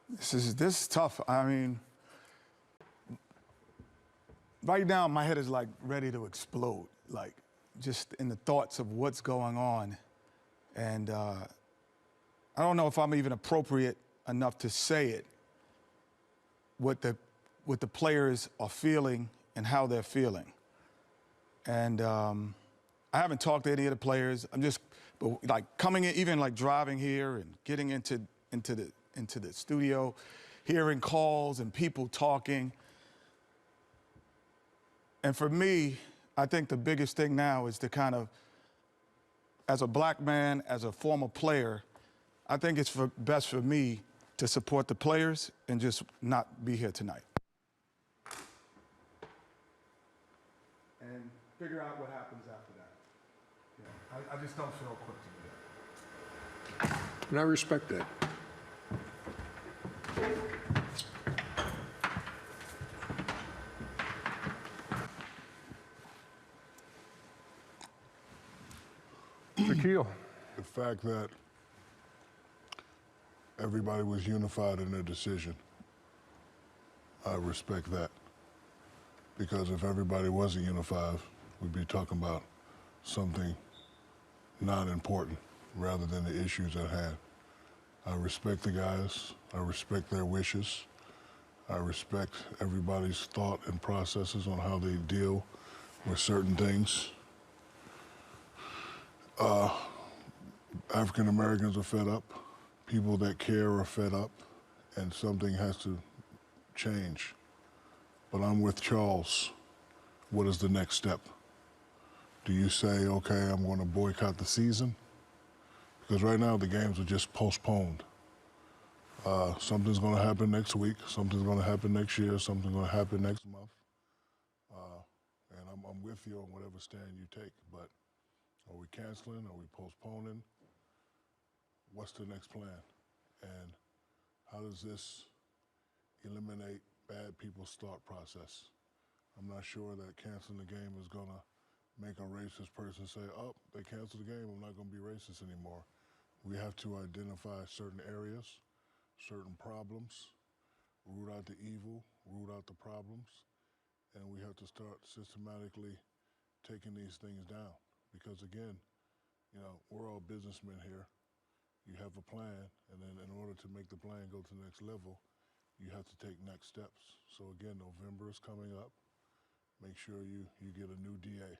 This is tough. I mean, right now my head is like ready to explode, like just in the thoughts of what's going on, and I don't know if I'm even appropriate enough to say it. What the players are feeling and how they're feeling, and I haven't talked to any of the players. But like coming in, even like driving here and getting into the studio, hearing calls and people talking. And for me, I think the biggest thing now is to kind of, as a black man, as a former player, I think it's best for me to support the players and just not be here tonight. And figure out what happens after that. I just don't feel equipped to do that. And I respect that. Shaquille. The fact that everybody was unified in their decision, I respect that. Because if everybody wasn't unified, we'd be talking about something not important rather than the issues at hand. I respect the guys. I respect their wishes. I respect everybody's thought and processes on how they deal with certain things. African Americans are fed up. People that care are fed up, and something has to change. But I'm with Charles. What is the next step? Do you say, okay, I'm going to boycott the season? Because right now the games are just postponed. Something's going to happen next week. Something's going to happen next year. Something's going to happen next month. And I'm with you on whatever stand you take. But are we canceling? Are we postponing? What's the next plan? And how does this eliminate bad people's thought process? I'm not sure that canceling the game is going to make a racist person say, oh, they canceled the game, I'm not going to be racist anymore. We have to identify certain areas, certain problems, root out the evil, root out the problems, and we have to start systematically taking these things down. Because again, we're all businessmen here. You have a plan, and then in order to make the plan go to the next level, you have to take next steps. So again, November is coming up. Make sure you get a new DA.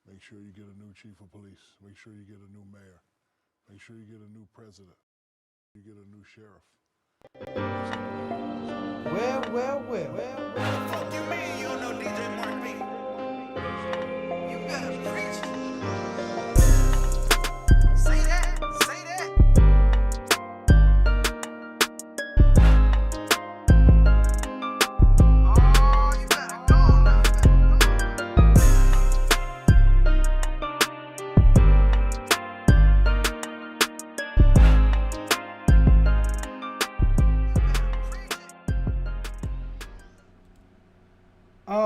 Make sure you get a new chief of police. Make sure you get a new mayor. Make sure you get a new president. You get a new sheriff. Well. Fuck you mean you don't know DJ Mark B? You better preach. Say that. Oh, you better go now.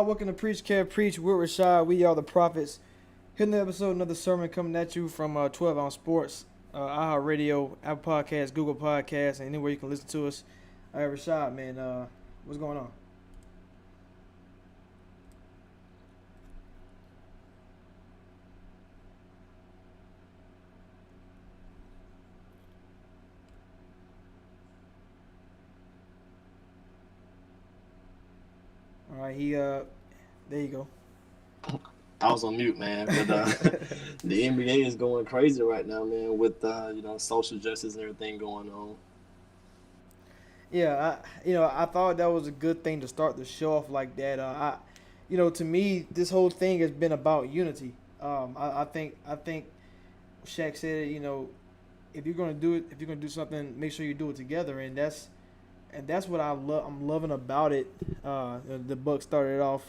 Welcome to Preach Care Preach with Rashad. We are the prophets. Hitting the episode, another sermon coming at you from 12 Ounce Sports, iHeartRadio, Apple Podcasts, Google Podcasts, and anywhere you can listen to us. All right, Rashad, man, what's going on? All right, there you go. I was on mute, man. But the NBA is going crazy right now, man, with social justice and everything going on. Yeah, I thought that was a good thing to start the show off like that. To me, this whole thing has been about unity. I think Shaq said, if you're gonna do it, if you're gonna do something, make sure you do it together, and that's what I'm loving about it. The Bucks started off,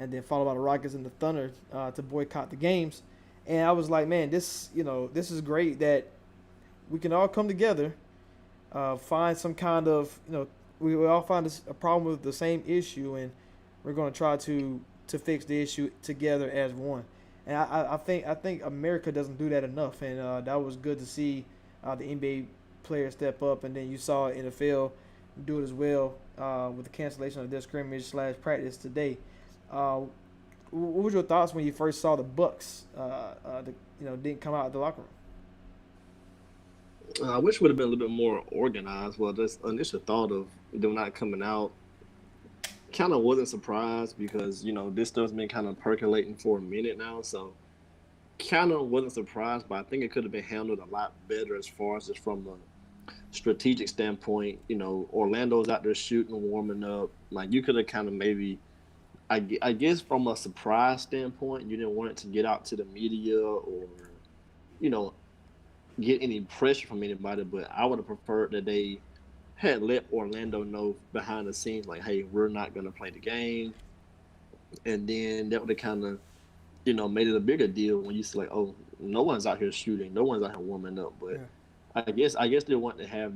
and then followed by the Rockets and the Thunder to boycott the games, and I was like, man, this is great that we can all come together, find some kind of we all find a problem with the same issue, and we're going to try to fix the issue together as one. And I think America doesn't do that enough, and that was good to see the NBA players step up, and then you saw NFL do it as well with the cancellation of their scrimmage / practice today. What was your thoughts when you first saw the Bucks? Didn't come out of the locker room. I wish it would have been a little bit more organized. Well, this initial thought of them not coming out kind of wasn't surprised because this stuff's been kind of percolating for a minute now, so kind of wasn't surprised. But I think it could have been handled a lot better as far as just from a strategic standpoint. Orlando's out there shooting, warming up. Like you could have kind of maybe, I guess, from a surprise standpoint, you didn't want it to get out to the media or get any pressure from anybody, but I would have preferred that they had let Orlando know behind the scenes, like, hey, we're not going to play the game. And then that would have kind of, made it a bigger deal when you see, like, oh, no one's out here shooting, no one's out here warming up. But yeah. I guess they want to have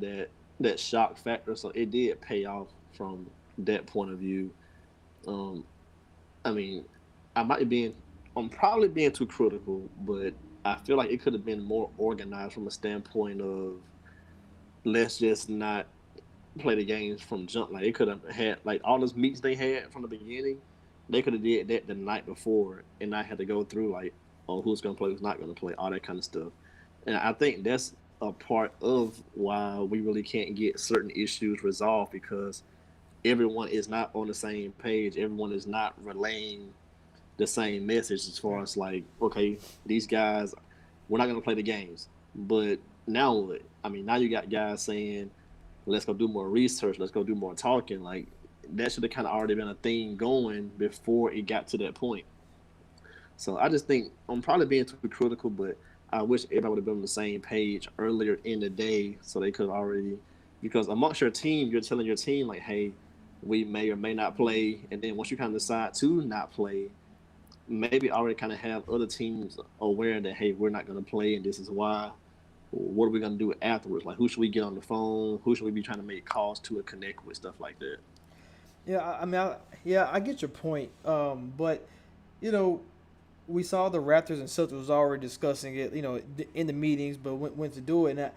that shock factor, so it did pay off from that point of view. I'm probably being too critical, but I feel like it could have been more organized from a standpoint of let's just not play the games from jump. Like, they could have had, like, all those meets they had from the beginning, they could have did that the night before and not had to go through, like, oh, who's going to play, who's not going to play, all that kind of stuff. And I think that's a part of why we really can't get certain issues resolved, because everyone is not on the same page. Everyone is not relaying the same message as far as, like, okay, these guys, we're not going to play the games. But now what? I mean, now you got guys saying, let's go do more research, let's go do more talking. Like, that should have kind of already been a thing going before it got to that point. So I just think I'm probably being too critical, but I wish everybody would have been on the same page earlier in the day so they could already, because amongst your team, you're telling your team, like, hey, we may or may not play. And then once you kind of decide to not play, maybe already kind of have other teams aware that, hey, we're not going to play and this is why. What are we going to do afterwards? Like, who should we get on the phone? Who should we be trying to make calls to or connect with, stuff like that? Yeah, I get your point. But, we saw the Raptors and Celtics was already discussing it, in the meetings, but when to do it. And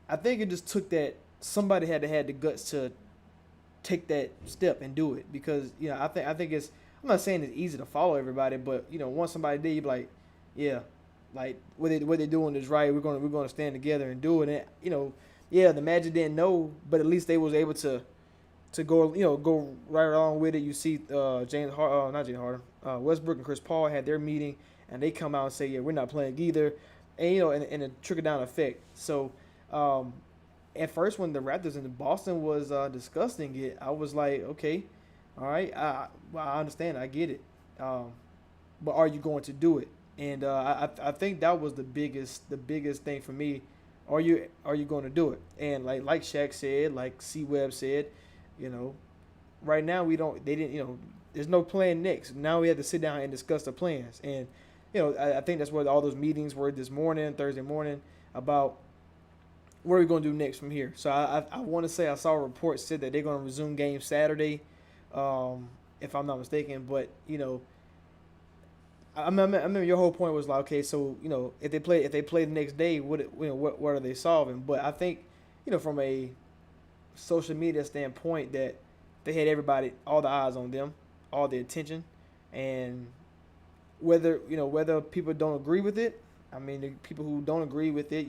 I think it just took that somebody had to have the guts to take that step and do it, because, I think it's, I'm not saying it's easy to follow everybody, but, once somebody did, you be like, yeah, like what they're doing is right. We're going to stand together and do it. And, the Magic didn't know, but at least they was able to go right along with it. You see, Westbrook and Chris Paul had their meeting, and they come out and say, yeah, we're not playing either, and and a trickle down effect. So, at first when the Raptors in Boston was discussing it, I was like, okay, all right, I understand, I get it, but are you going to do it? And I think that was the biggest thing for me. Are you going to do it? And like Shaq said, like C-Web said, right now there's no plan next. Now we have to sit down and discuss the plans. And I think that's where all those meetings were this morning, Thursday morning, about what are we going to do next from here. So I want to say I saw a report said that they're going to resume games Saturday, if I'm not mistaken. But I remember your whole point was like, okay, so if they play the next day, what are they solving? But I think from a social media standpoint, that they had everybody, all the eyes on them, all the attention, and whether people don't agree with it, I mean, the people who don't agree with it,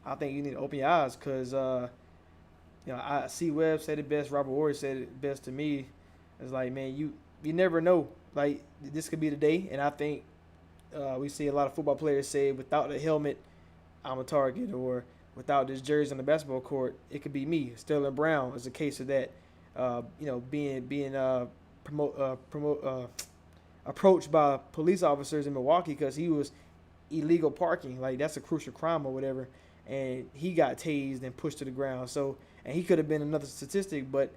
I think you need to open your eyes, because I see Webb said it best, Robert Horry said it best to me. It's like, man, you never know. Like, this could be the day, and I think we see a lot of football players say, without the helmet, I'm a target, or without this jersey on the basketball court, it could be me. Sterling Brown is a case of that. Being approached by police officers in Milwaukee because he was illegal parking. Like, that's a crucial crime or whatever, and he got tased and pushed to the ground. So, and he could have been another statistic, but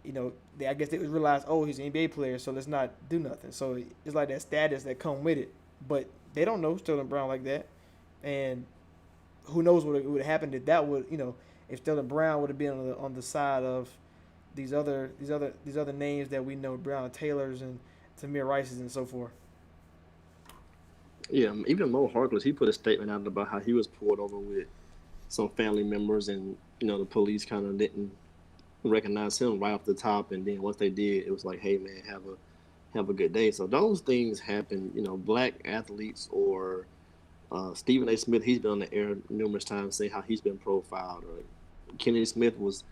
I guess they realized, oh, he's an NBA player, so let's not do nothing. So it's like that status that come with it. But they don't know Sterling Brown like that, and who knows what would have happened if that would, if Sterling Brown would have been on the side of these other names that we know, Brown Taylors and Tamir Rices and so forth. Yeah, even Mo Harkless, he put a statement out about how he was pulled over with some family members, and the police kind of didn't recognized him right off the top, and then once they did, it was like, hey man, have a good day. So those things happen. You know, black athletes or Stephen A. Smith, he's been on the air numerous times saying how he's been profiled. Or Kennedy Smith was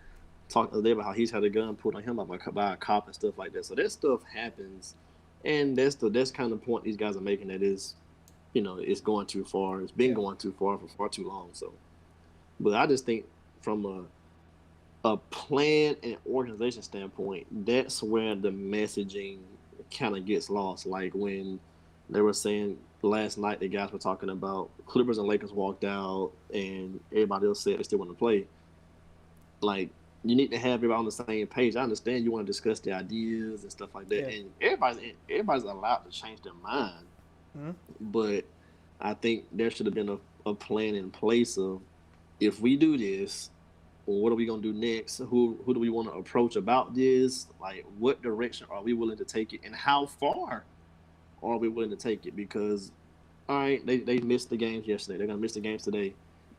talking the other day about how he's had a gun put on him by a cop and stuff like that. So that stuff happens, and that's kind of the point these guys are making. That is, you know, it's going too far. It's been going too far for far too long. So, but I just think from a plan and organization standpoint, that's where the messaging kind of gets lost. Like when they were saying last night, the guys were talking about Clippers and Lakers walked out, and everybody else said they still want to play. Like, you need to have everybody on the same page. I understand you want to discuss the ideas and stuff like that, and everybody's allowed to change their mind. Mm-hmm. But I think there should have been a plan in place of, if we do this, what are we gonna do next? Who do we want to approach about this? Like, what direction are we willing to take it, and how far are we willing to take it? Because, all right, they missed the games yesterday. They're gonna miss the games today,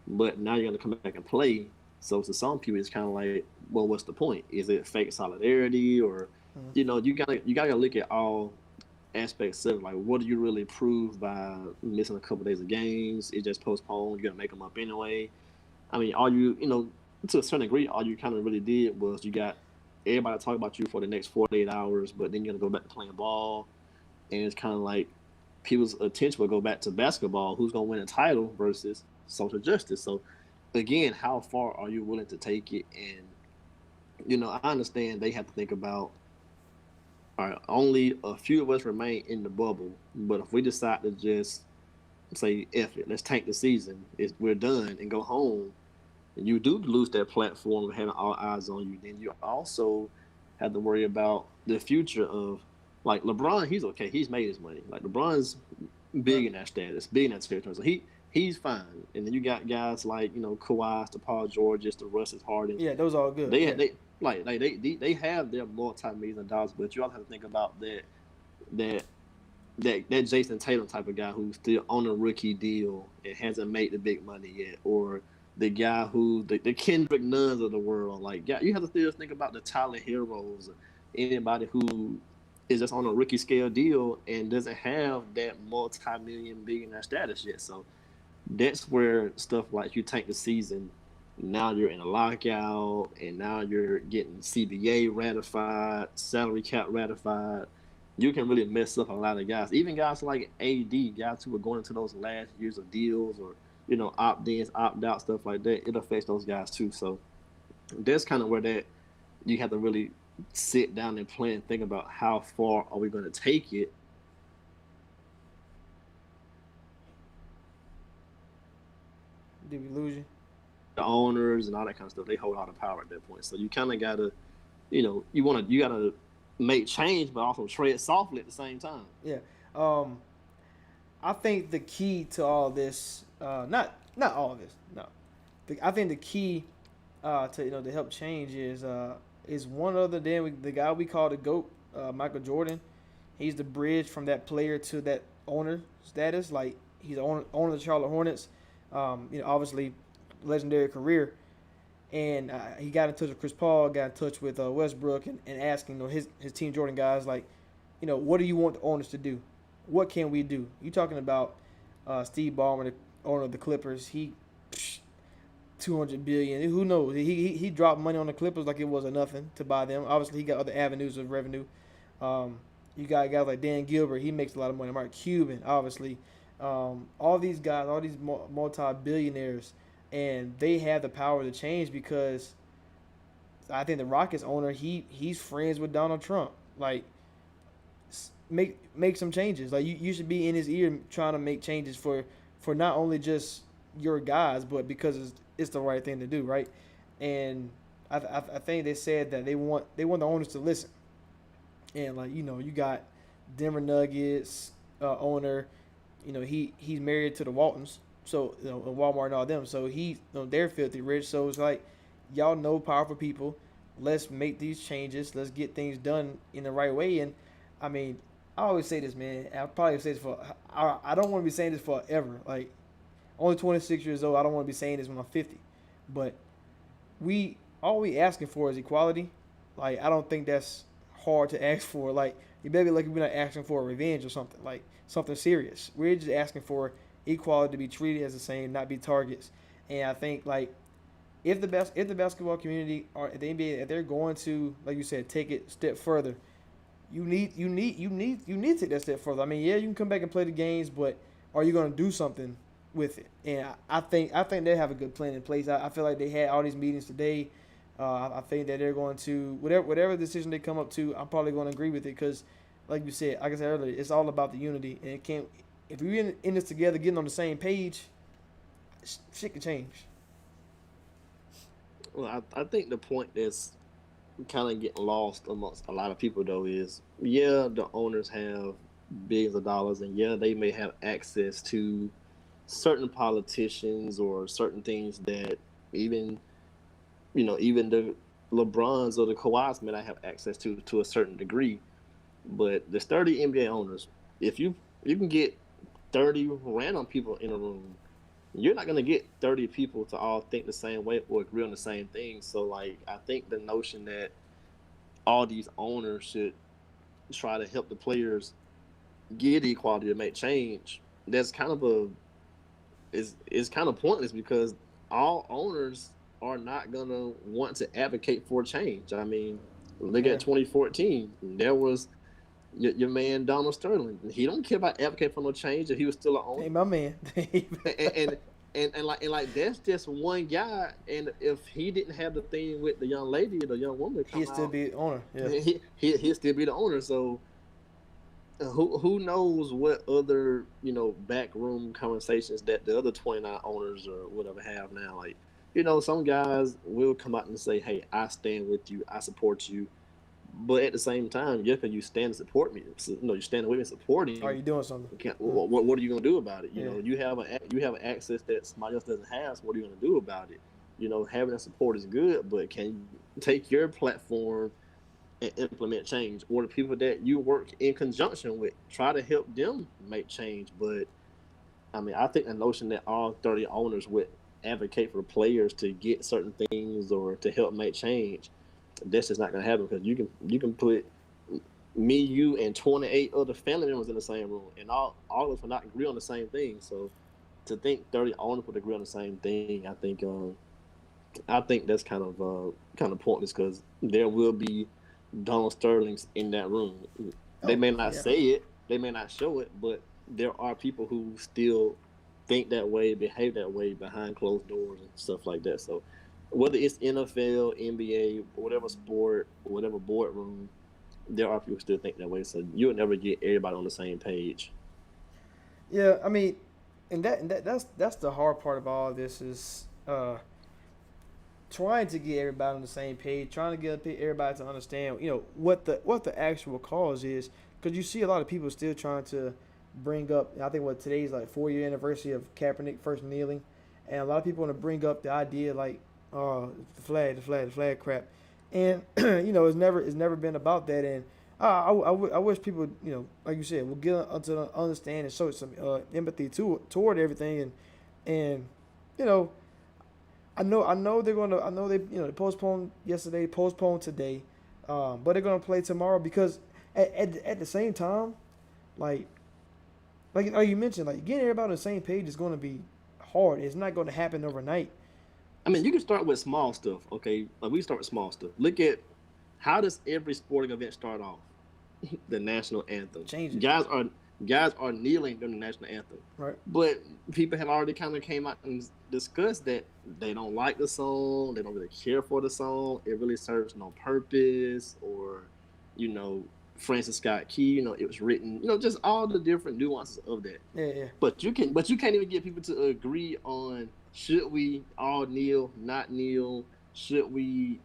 but now you're gonna come back and play. So to some people, it's kind of like, well, what's the point? Is it fake solidarity, or you know, you gotta look at all aspects of it. Like, what do you really prove by missing a couple of days of games? It's just postponed. You're gonna make them up anyway. I mean, you know, to a certain degree, all you kind of really did was you got everybody talk about you for the next 48 hours, but then you're gonna go back to playing ball, and it's kind of like people's attention will go back to basketball. Who's gonna win a title versus social justice? So again, how far are you willing to take it? And, you know, I understand they have to think about, all right, only a few of us remain in the bubble, but if we decide to just say, F it, let's tank the season, we're done, and go home, and you do lose that platform of having all eyes on you, then you also have to worry about the future of, like, LeBron, he's okay. He's made his money. Like, LeBron's big in that status, big in that territory. So he's fine. And then you got guys like, you know, Kawhi, the Paul Georges, the Russell Harden. Yeah, those are all good. They have their multi-million dollars, but you also have to think about that Jason Tatum type of guy who's still on a rookie deal and hasn't made the big money yet, or the guy who the Kendrick Nuns of the world. Like, yeah, you have to still think about the Tyler Heroes, anybody who is just on a rookie scale deal and doesn't have that multi-million billionaire status yet. So that's where stuff like you tank the season, now you're in a lockout, and now you're getting CBA ratified, salary cap ratified. You can really mess up a lot of guys. Even guys like AD, guys who are going into those last years of deals, or, you know, opt-ins, opt-out, stuff like that, it affects those guys too. So that's kind of where that you have to really sit down and plan and think about how far are we going to take it. Did we lose you? The owners and all that kind of stuff, they hold all the power at that point. So you kind of got to, you know, you got to make change, but also tread softly at the same time. Yeah. I think the key to all this, not all of this, no. I think the key to help change is one other than the guy we call the GOAT, Michael Jordan. He's the bridge from that player to that owner status. Like, he's the owner of the Charlotte Hornets. Obviously, legendary career. And he got in touch with Chris Paul, got in touch with Westbrook, and asking his Team Jordan guys, like, what do you want the owners to do? What can we do? You talking about Steve Ballmer, the owner of the Clippers? He $200 billion. Who knows? He dropped money on the Clippers like it was nothing to buy them. Obviously, he got other avenues of revenue. You got guys like Dan Gilbert. He makes a lot of money. Mark Cuban, obviously. All these guys, all these multi-billionaires, and they have the power to change, because I think the Rockets owner, he's friends with Donald Trump. Like, make some changes. Like, you should be in his ear trying to make changes for not only just your guys, but because it's the right thing to do, right? And I think they said that they want the owners to listen. And, like, you got Denver Nuggets owner. He's married to the Waltons, so Walmart and all them. So they're filthy rich. So it's like, y'all know powerful people. Let's make these changes. Let's get things done in the right way. And I mean, I always say this, man. I'll probably say this I don't want to be saying this forever. Like, only 26 years old. I don't want to be saying this when I'm 50. But we all we asking for is equality. Like I don't think that's hard to ask for. Like you better be like we're not asking for revenge or something like something serious. We're just asking for equality to be treated as the same, not be targets. And I think like if the basketball community or the NBA if they're going to like you said take it a step further, you need to take that step further. I mean, yeah, you can come back and play the games, but are you going to do something with it? And I think they have a good plan in place. I feel like they had all these meetings today. I think that they're going to whatever decision they come up to, I'm probably going to agree with it because, like you said, like I said earlier, it's all about the unity, and it can't. If we're in this together, getting on the same page, shit can change. Well, I think the point that's kind of getting lost amongst a lot of people though is yeah, the owners have billions of dollars, and yeah, they may have access to certain politicians or certain things that even even the LeBrons or the Kawhis may not have access to a certain degree. But there's 30 NBA owners. If you can get 30 random people in a room, you're not gonna get 30 people to all think the same way or agree on the same thing. So like I think the notion that all these owners should try to help the players get equality to make change, that's kind of is kind of pointless because all owners are not gonna want to advocate for change. I mean, look at 2014. There was your man Donald Sterling. He don't care about advocating for no change if he was still an owner. Hey, my man. and that's just one guy. And if he didn't have the thing with the young lady, the young woman, He'd still be the owner. Yeah. He'll still be the owner. So who knows what other backroom conversations that the other 29 owners or whatever have now. Like some guys will come out and say, hey, I stand with you, I support you. But at the same time, yeah, because you stand and support me, you stand with me and supporting. Are you doing something? What are you gonna do about it? You have an access that somebody else doesn't have. So what are you gonna do about it? Having that support is good, but can you take your platform and implement change, or the people that you work in conjunction with, try to help them make change? But I mean, I think the notion that all 30 owners would advocate for players to get certain things or to help make change, that's just not going to happen because you can put me, you, and 28 other family members in the same room, and all of us will not agree on the same thing. So to think 30 owners would agree on the same thing, I think that's kind of pointless because there will be Donald Sterlings in that room. They may not say it, they may not show it, but there are people who still think that way, behave that way behind closed doors and stuff like that. So whether it's NFL, NBA, whatever sport, whatever boardroom, there are people who still think that way. So you'll never get everybody on the same page. Yeah, I mean, and that's the hard part of all of this is trying to get everybody on the same page, trying to get everybody to understand, what the actual cause is, because you see a lot of people still trying to bring up. I think today's like 4-year anniversary of Kaepernick first kneeling, and a lot of people want to bring up the idea like, oh, the flag crap, and it's never been about that. And I wish people, like you said, will get to understand and show some empathy toward everything, and I know they're gonna. I know they postponed yesterday, postponed today, but they're gonna play tomorrow because at the same time, like you mentioned, like getting everybody on the same page is gonna be hard. It's not gonna happen overnight. I mean, you can start with small stuff, okay? Like we start with small stuff. Look at how does every sporting event start off? The national anthem. Change it. Guys are kneeling during the national anthem. Right. But people have already kind of came out and discussed that they don't like the song, they don't really care for the song, it really serves no purpose, or, Francis Scott Key, it was written, just all the different nuances of that. Yeah. But you can't even get people to agree on should we all kneel, not kneel, should we,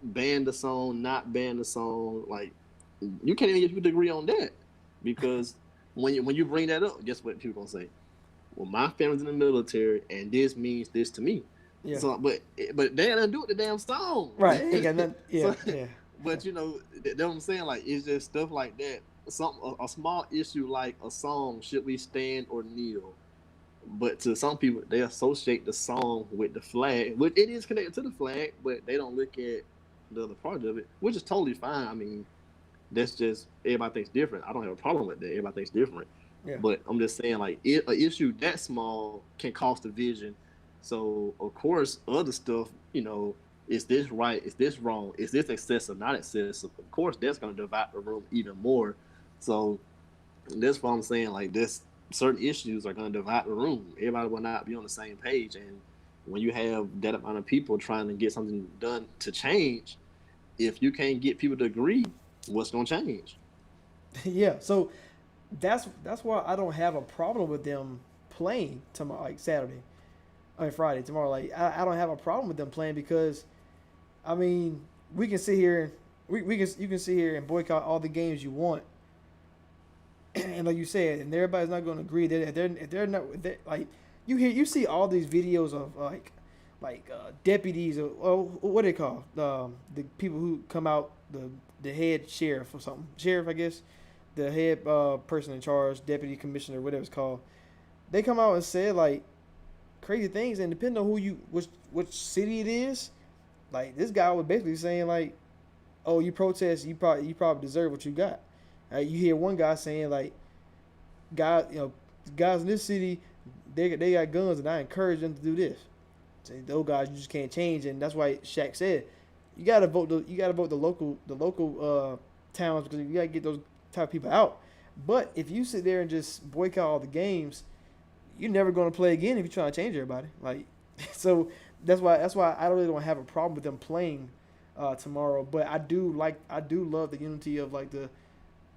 ban the song, not ban the song. Like you can't even get people to agree on that. Because when you bring that up, guess what people gonna say? Well, my family's in the military, and this means this to me. Yeah. So, but they didn't do it the damn song. Right. Ain't got nothing. Yeah. Yeah. But that's what I'm saying. Like it's just stuff like that. A small issue like a song, should we stand or kneel? But to some people, they associate the song with the flag, which it is connected to the flag, but they don't look at the other part of it, which is totally fine. I mean, that's just everybody thinks different. I don't have a problem with that. Everybody thinks different. Yeah. But I'm just saying, like, an issue that small can cause division. So, of course, other stuff, is this right? Is this wrong? Is this excessive? Not excessive? Of course, that's going to divide the room even more. So, that's what I'm saying. Like, this certain issues are going to divide the room. Everybody will not be on the same page. And when you have that amount of people trying to get something done to change, if you can't get people to agree, what's going to change? Yeah, so that's why I don't have a problem with them playing tomorrow, like Friday, tomorrow. Like I don't have a problem with them playing because, I mean, we can sit here, you can sit here and boycott all the games you want, and like you said, and everybody's not going to agree. They're not like you see all these videos of deputies or what do they call the people who come out, the head sheriff or something, sheriff I guess, the head person in charge, deputy commissioner, whatever it's called. They come out and say like crazy things, and depending on which city it is, like this guy was basically saying like, oh, you protest, you probably deserve what you got. You hear one guy saying like, guys in this city, they got guns, and I encourage them to do this. So those guys you just can't change, and that's why Shaq said, you gotta vote the local towns, because you gotta get those type of people out. But if you sit there and just boycott all the games, you're never gonna play again if you're trying to change everybody. Like, so that's why I really don't have a problem with them playing tomorrow. But I do love the unity of like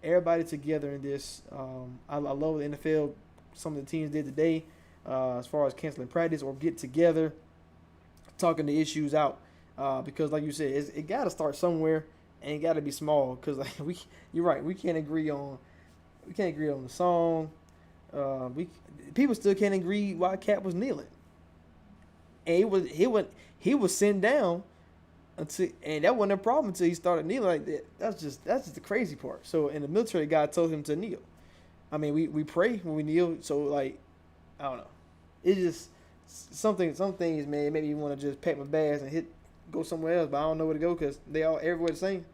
everybody together in this. I love the NFL. Some of the teams did today, as far as canceling practice or get together, talking the issues out. Because like you said, it got to start somewhere, and it got to be small. Because like you're right, we can't agree on the song. People still can't agree why Cap was kneeling, and he was sitting down and that wasn't a problem until he started kneeling like that. That's just the crazy part. So, and the military guy told him to kneel. I mean, we pray when we kneel. So like, I don't know. It's just some things, man. Maybe you want to just pack my bags and go somewhere else, but I don't know where to go because everywhere the same.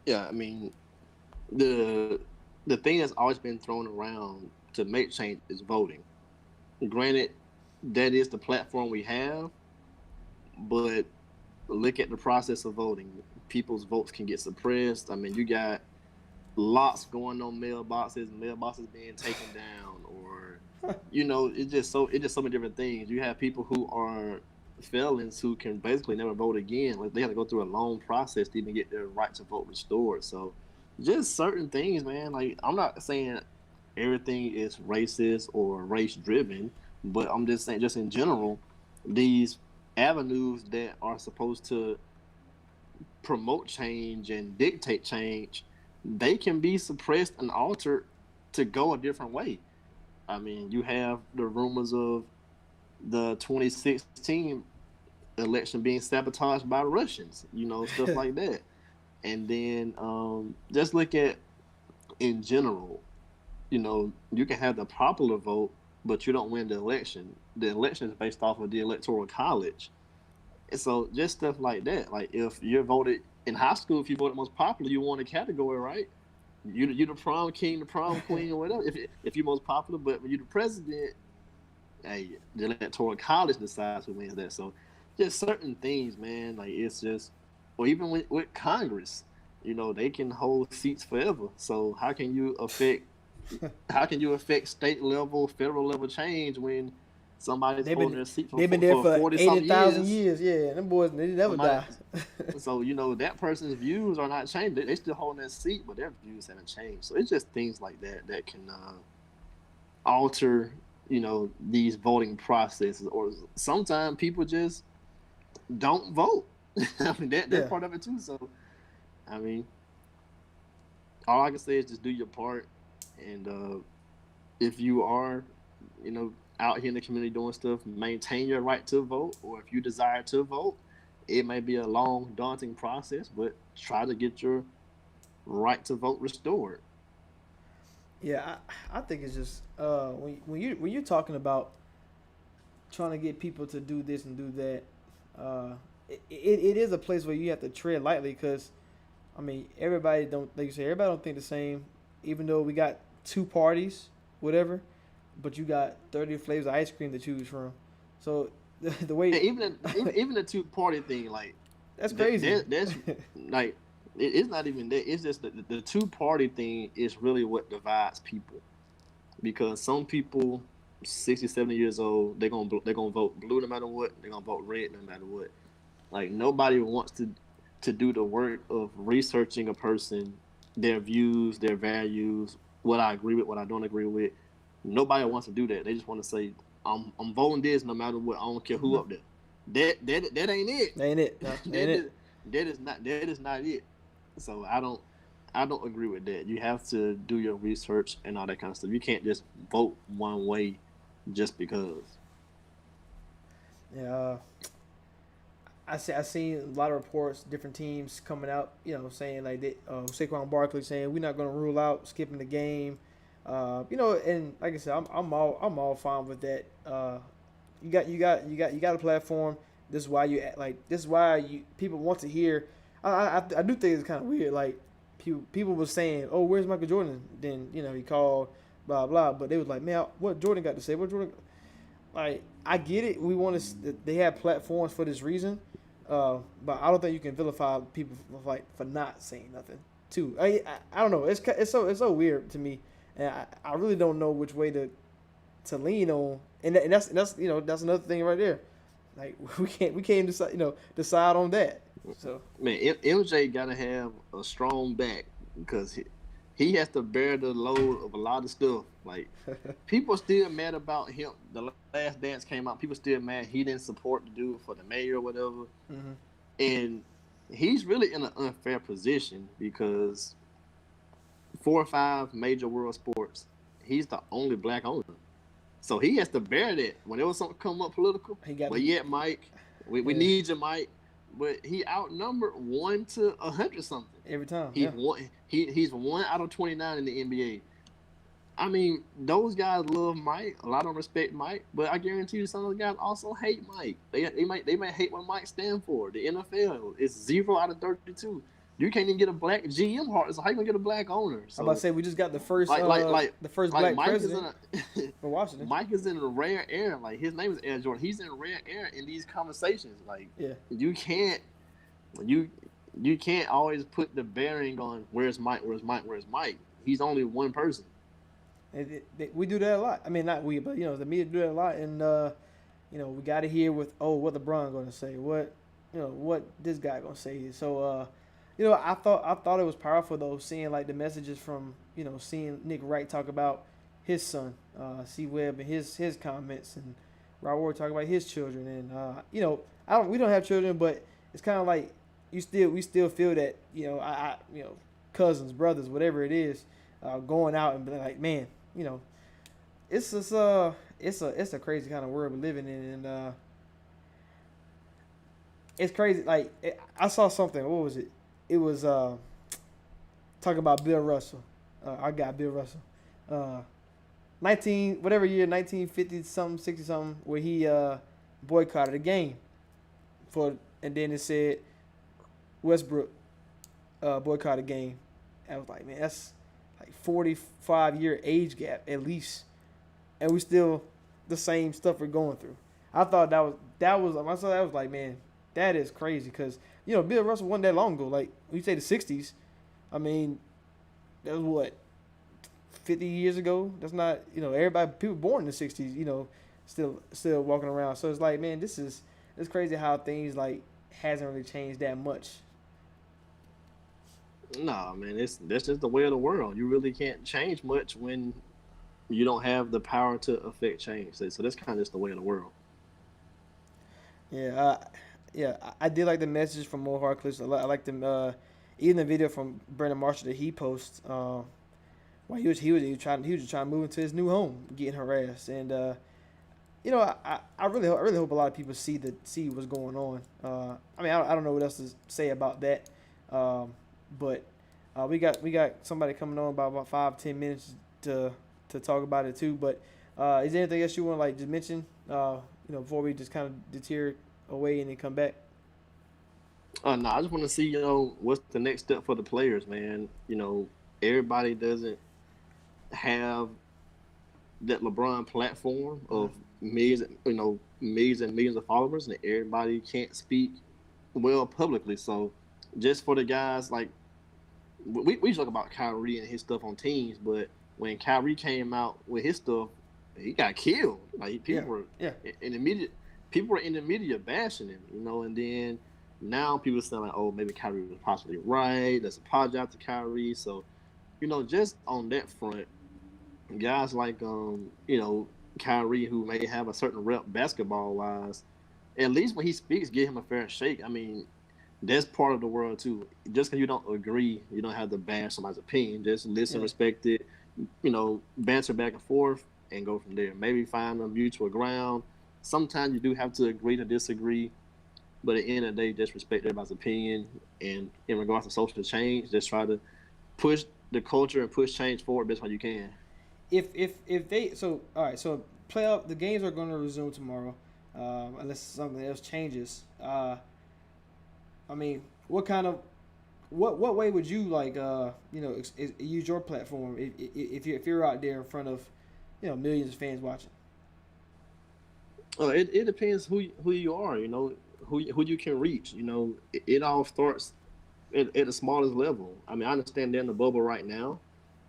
Yeah, I mean, the thing that's always been thrown around to make change is voting. Granted, that is the platform we have, but look at the process of voting. People's votes can get suppressed. I mean, you got lots going on mailboxes being taken down, or it's just so many different things. You have people who are felons who can basically never vote again. Like, they have to go through a long process to even get their right to vote restored. So just certain things, man. Like, I'm not saying everything is racist or race driven, but I'm just saying, just in general, these avenues that are supposed to promote change and dictate change, they can be suppressed and altered to go a different way. I mean, you have the rumors of the 2016 election being sabotaged by Russians, stuff like that. And then just look at, in general, you can have the popular vote, but you don't win the election. The election is based off of the Electoral College. And so just stuff like that. Like, if you're voted in high school, if you voted most popular, you won a category, right? You the prom king, the prom queen, or whatever. If you're most popular, but when you're the president, hey, the Electoral College decides who wins that. So just certain things, man. Like, it's just, or even with Congress, they can hold seats forever. So how can you affect state level, federal level change when somebody's holding their seat for 80,000 years? Yeah, them boys, they never die. So that person's views are not changed. They still holding that seat, but their views haven't changed. So it's just things like that can alter these voting processes. Or sometimes people just don't vote. I mean, that's part of it too. So I mean, all I can say is just do your part. And if you are, out here in the community doing stuff, maintain your right to vote. Or if you desire to vote, it may be a long, daunting process, but try to get your right to vote restored. Yeah, I think it's just when you're talking about trying to get people to do this and do that, it is a place where you have to tread lightly because I mean everybody don't like you say everybody don't think the same. Even though we got two parties, whatever, but you got 30 flavors of ice cream to choose from. So the way And even the two party thing, like that's crazy. that's like it's not even that. It's just the two party thing is really what divides people because some people 60, 70 years old they're gonna vote blue no matter what. They're gonna vote red no matter what. Like nobody wants to do the work of researching a person, their views, their values, what I agree with, what I don't agree with. Nobody wants to do that. They just want to say, I'm voting this no matter what. I don't care who up there. That ain't it. Ain't it? No, ain't it? That is not it. So I don't agree with that. You have to do your research and all that kind of stuff. You can't just vote one way just because. Yeah, I seen a lot of reports, different teams coming out, saying like Saquon Barkley saying we're not going to rule out skipping the game, and like I said, I'm all fine with that. You got a platform. This is why you act like this is why people want to hear. I do think it's kind of weird. Like people were saying, oh, where's Michael Jordan? Then he called blah blah, but they was like, man, what Jordan got to say? What Jordan? Like I get it. We want to. They have platforms for this reason. But I don't think you can vilify people for not saying nothing too. I don't know. It's so weird to me, and I really don't know which way to lean on. And that's that's another thing right there. Like we can't decide on that. So Man, MJ got to have a strong back because he has to bear the load of a lot of stuff. Like people still mad about him. The Last Dance came out. People still mad he didn't support the dude for the mayor or whatever. mm-hmm. And he's really in an unfair position because 4 or 5 major world sports, he's the only black owner. So he has to bear that whenever something come up political. He got but yet, Mike, we need you, Mike. But he outnumbered 1 to 100 something. every time. He's Yeah. one. He's 1 out of 29 in the NBA. I mean, those guys love Mike. A lot of them respect Mike, but I guarantee you, some of those guys also hate Mike. They might hate what Mike stands for. The NFL is 0 out of 32. You can't even get a black GM heart. So how you gonna get a black owner? So, I'm about to say we just got the first the first like black Mike president is in for Washington. Mike is in a rare air. Like his name is Air Jordan. He's in rare air in these conversations. Like Yeah. you can't always put the bearing on where's Mike. He's only one person. We do that a lot. I mean, not we, but the media do that a lot, and we got to hear what LeBron going to say, what this guy going to say. So I thought it was powerful though, seeing like the messages from seeing Nick Wright talk about his son, C Webb, and his comments, and Rod Ward talk about his children, and we don't have children, but it's kind of like we still feel that cousins, brothers, whatever it is, going out and being like, man. It's just it's a crazy kind of world we're living in, and it's crazy. Like I saw something. What was it? It was talking about Bill Russell. Our guy Bill Russell. 1950 something, 60 something, where he boycotted a game and then it said Westbrook boycotted a game. I was like, man, that's like 45-year age gap at least, and we still the same stuff we're going through. I thought that was like, man, that is crazy because Bill Russell wasn't that long ago. Like when you say the 60s, I mean that was what 50 years ago. That's not people born in the 60s still walking around. So it's like, man, it's crazy how things like hasn't really changed that much. No, man, that's just the way of the world. You really can't change much when you don't have the power to affect change. So that's kind of just the way of the world. Yeah, I did like the message from Mo Harkless. I like them. Even the video from Brandon Marshall that he posts. While he was just trying to move into his new home, getting harassed, and I really hope a lot of people see what's going on. I mean, I don't know what else to say about that. But we got somebody coming on about 5-10 minutes to talk about it too. But is there anything else you want to like just mention? Before we just kind of deter away and then come back. No, I just want to see, what's the next step for the players, man. Everybody doesn't have that LeBron platform of millions, millions and millions of followers, and everybody can't speak well publicly. So, just for the guys, like we talk about Kyrie and his stuff on teams, but when Kyrie came out with his stuff, he got killed. Like people were in the media bashing him, and then now people are saying like, oh, maybe Kyrie was possibly right. Let's apologize to Kyrie. So, just on that front, guys like Kyrie, who may have a certain rep basketball wise, at least when he speaks, give him a fair shake. I mean, that's part of the world too. Just because you don't agree, you don't have to bash somebody's opinion. Just listen, respect it, banter back and forth, and go from there. Maybe find a mutual ground. Sometimes you do have to agree to disagree, but at the end of the day, just respect everybody's opinion. And in regards to social change, just try to push the culture and push change forward best way you can. If they all right, so the games are going to resume tomorrow, unless something else changes. I mean, what way would you like use your platform if you're out there in front of millions of fans watching? It depends who you are, who you can reach. It all starts at the smallest level. I mean, I understand they're in the bubble right now,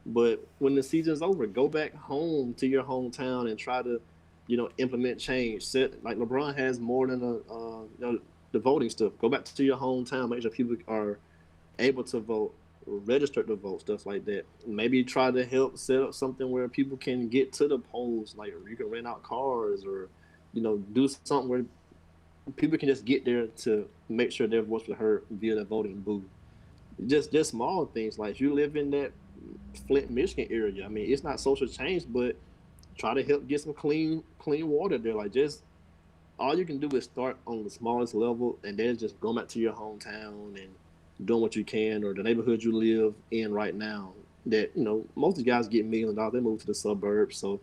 but when the season's over, go back home to your hometown and try to, implement change. Like LeBron has more than the voting stuff. Go back to your hometown, make sure people are able to vote, registered to vote, stuff like that. Maybe try to help set up something where people can get to the polls, like you can rent out cars or, do something where people can just get there to make sure their voice was heard via the voting booth. Just small things like you live in that Flint, Michigan area. I mean, it's not social change, but try to help get some clean water there. Like just all you can do is start on the smallest level, and then just go back to your hometown and doing what you can, or the neighborhood you live in right now. That most of the guys get millions of dollars. They move to the suburbs, so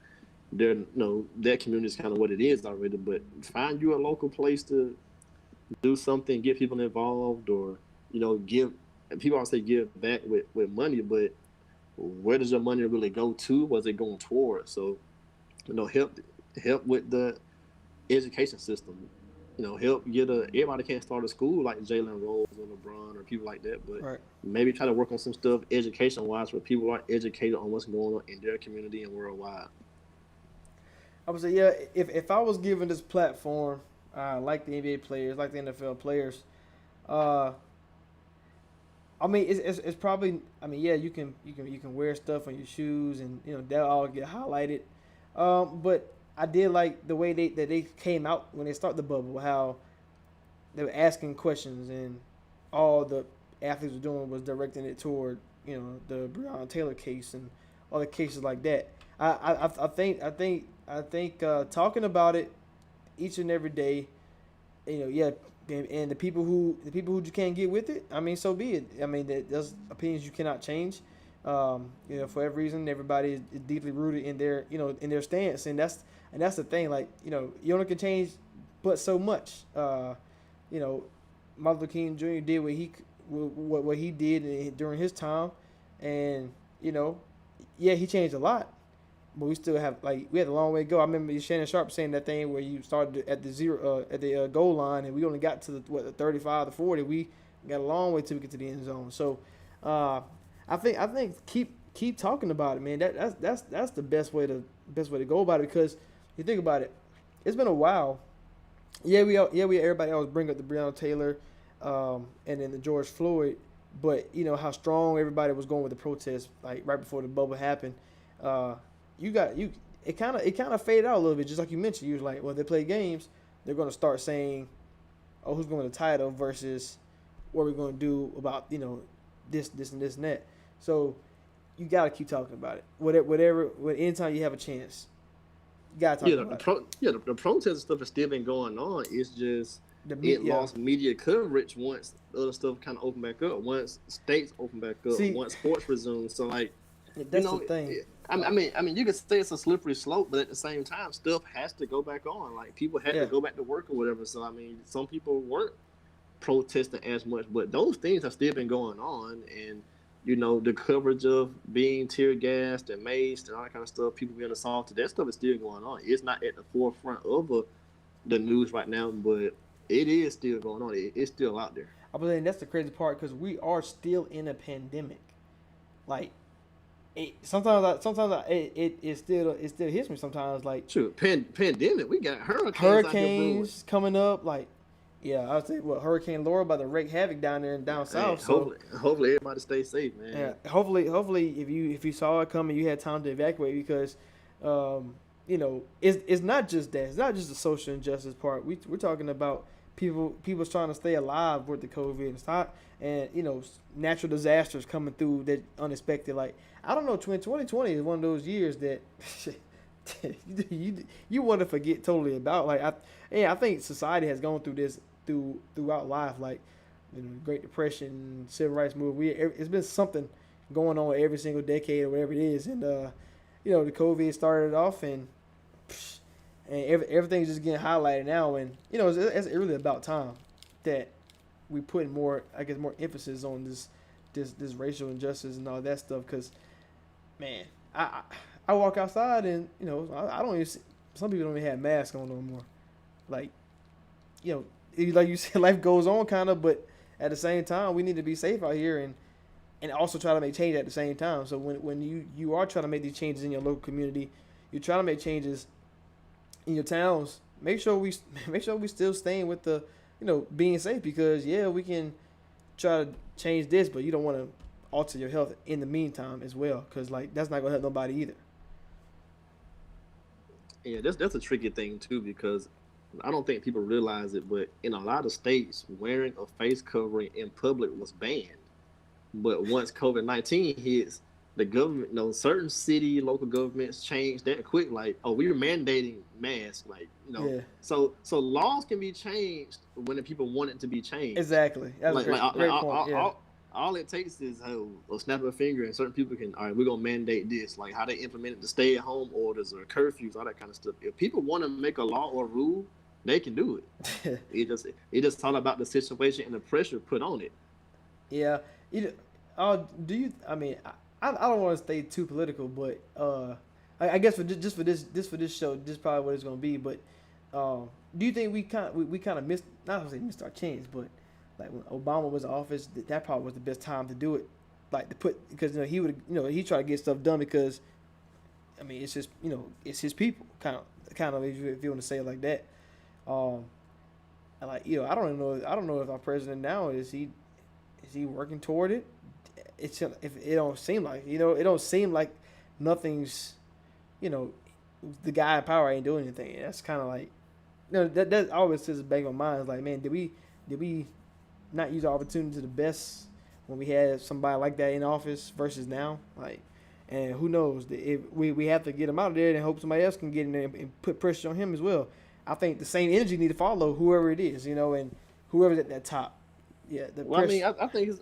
they're that community is kind of what it is already. But find you a local place to do something, get people involved, or give. People always say give back with money, but where does your money really go to? What's it going toward? So, help with the education system. Help get everybody can't start a school like Jalen Rose or LeBron or people like that, but maybe try to work on some stuff education-wise where people are educated on what's going on in their community and worldwide. I would say, if I was given this platform, like the NBA players, like the NFL players, I mean, it's probably. I mean, you can wear stuff on your shoes, and they'll all get highlighted. But I did like the way they came out when they started the bubble, how they were asking questions, and all the athletes were doing was directing it toward the Breonna Taylor case and all the cases like that. I think talking about it each and every day, and the people who you can't get with it, I mean, so be it. I mean, there's opinions you cannot change. For every reason, everybody is deeply rooted in their in their stance, and that's the thing. Like you only can change, but so much. Martin Luther King Jr. did what he did during his time, and he changed a lot. But we still have we had a long way to go. I remember Shannon Sharp saying that thing where you started at the goal line, and we only got to the 35 to 40. We got a long way till we get to the end zone. So, I think keep talking about it, man. That's the best way to go about it, because you think about it, it's been a while. We everybody always bring up the Breonna Taylor, and then the George Floyd, but how strong everybody was going with the protests like right before the bubble happened. It kind of faded out a little bit, just like you mentioned. You was like, well, they play games, they're going to start saying, oh, who's going to the title versus what we're going to do about this and this and that. So you got to keep talking about it. Anytime you have a chance, you got to talk about it. The protest stuff has still been going on. It's just lost media coverage once other stuff kind of opened back up, once states opened back up, once sports resumed. So that's the thing. I mean, you could say it's a slippery slope, but at the same time, stuff has to go back on. Like people had Yeah. to go back to work or whatever. So I mean, some people weren't protesting as much, but those things have still been going on. And the coverage of being tear gassed and maced and all that kind of stuff, people being assaulted, that stuff is still going on. It's not at the forefront of the news right now, but it is still going on. It's still out there. I believe that's the crazy part because we are still in a pandemic. Like, it still hits me sometimes. Like True, pandemic. We got hurricanes out here brewing. hurricanes coming up. Like, yeah, I would say Hurricane Laura about to wreak havoc down there and down south. Hey, So hopefully everybody stays safe, man. yeah, hopefully, if you saw it coming, you had time to evacuate because, it's not just that. It's not just the social injustice part. We're talking about people's trying to stay alive with the COVID and stop, and natural disasters coming through that unexpected. Like, I don't know, 2020 is one of those years that you want to forget totally about. Like, I think society has gone through this throughout life, like Great Depression, Civil Rights Movement. It's been something going on every single decade or whatever it is, and the COVID started off, and everything's just getting highlighted now, and it's really about time that we put more emphasis on this racial injustice and all that stuff. Because, man, I walk outside and I don't even some people don't even have masks on no more. Like, like you said, life goes on kind of, but at the same time, we need to be safe out here and also try to make change at the same time. So when you are trying to make these changes in your local community, you're trying to make changes in your towns, make sure we still staying with the being safe, because we can try to change this, but you don't want to alter your health in the meantime as well, because like that's not gonna help nobody either. Yeah, that's a tricky thing too, because I don't think people realize it, but in a lot of states, wearing a face covering in public was banned. But once COVID-19 hits, the government, certain local governments changed that quick. Like, oh, we're mandating masks. Like, Yeah. So laws can be changed when the people want it to be changed. Exactly. That's a great point. All it takes is a snap of a finger, and certain people can, all right, we're gonna mandate this, like how they implemented the stay-at-home orders or curfews, all that kind of stuff. If people want to make a law or rule, they can do it. It just all about the situation and the pressure put on it. Yeah. I mean, I don't want to stay too political, but I guess for this show, this is probably what it's gonna be. But do you think we kind of missed, not gonna say missed our chance, but like when Obama was in office, that probably was the best time to do it. Like because he would he tried to get stuff done because, I mean, it's just it's his people kind of if you want to say it like that. And like I don't know if our president now is he working toward it. If it don't seem like it don't seem like nothing's the guy in power ain't doing anything. That's kind of like that always sits back in my mind. It's like, man, did we not use our opportunity to the best when we had somebody like that in office versus now? Like, and who knows, if we have to get him out of there and hope somebody else can get in there and put pressure on him as well. I think the same energy need to follow whoever it is, and whoever's at that top. Yeah. I mean, I think